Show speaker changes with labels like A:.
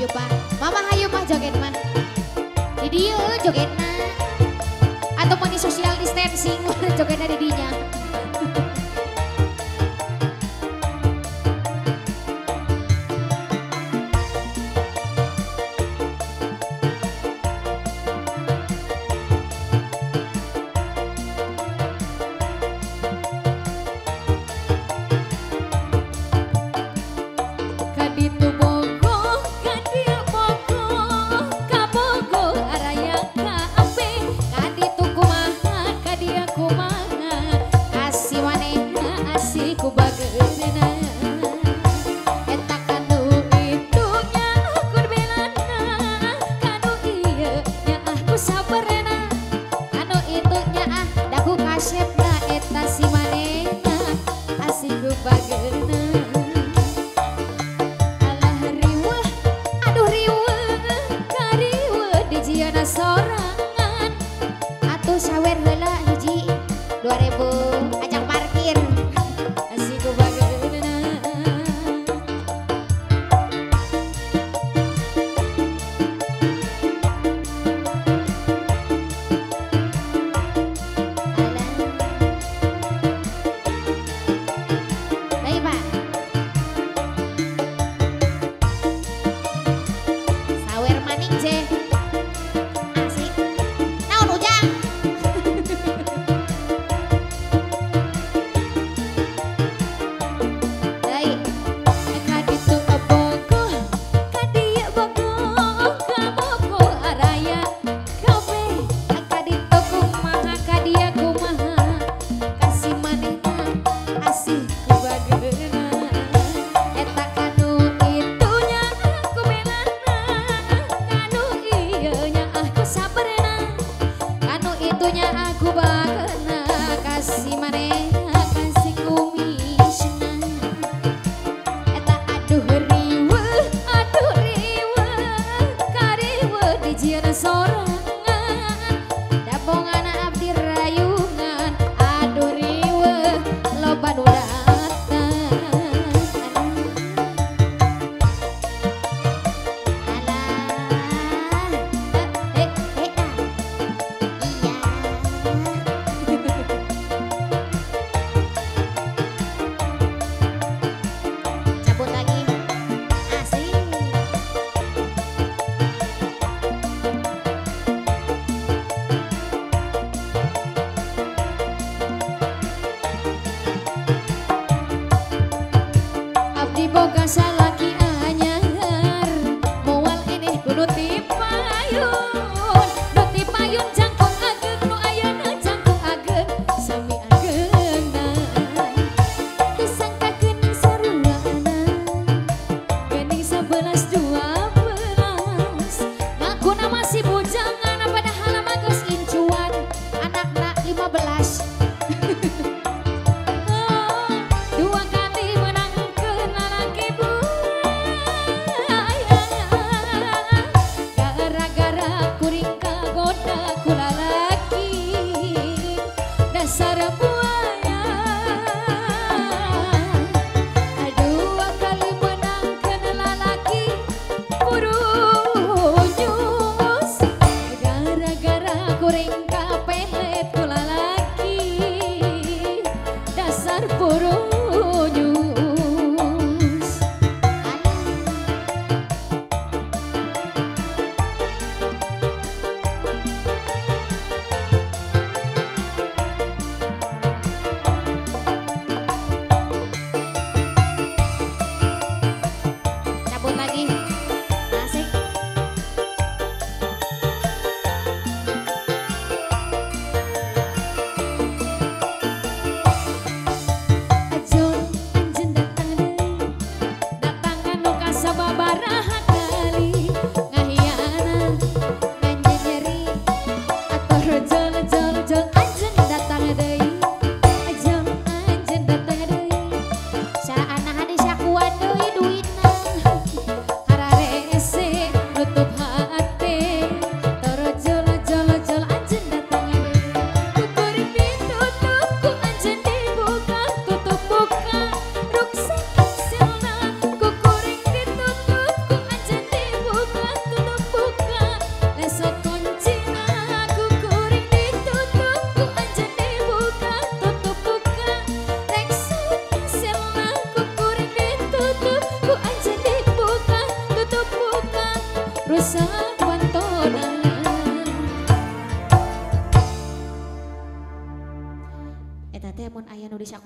A: hayu pak, mama hayu mah joget mah. Di dia jogetna. Atau mau di social distancing jogetna di dinya. Sorangan atuh sawer heula hiji 2000 ajak parkir asik ku bageuna Baik pak sawer maning je aku bagana kasih manehna kasih kumisna eta aduh riweuh kariweuh dijieun sorangan dabongan abdi rayungan aduh riweuh loba nu boga salaki anyar moal ini kudu tipayun nu tipayun jangkung ageng nu ayeuna jangkung ageng sami ageuna disangka geuning saruana geuning 11-12 ngakuna masih bujangan padahal mah geus incuan anakna 15 dua kali menang ke lalaki buah aya nu disaku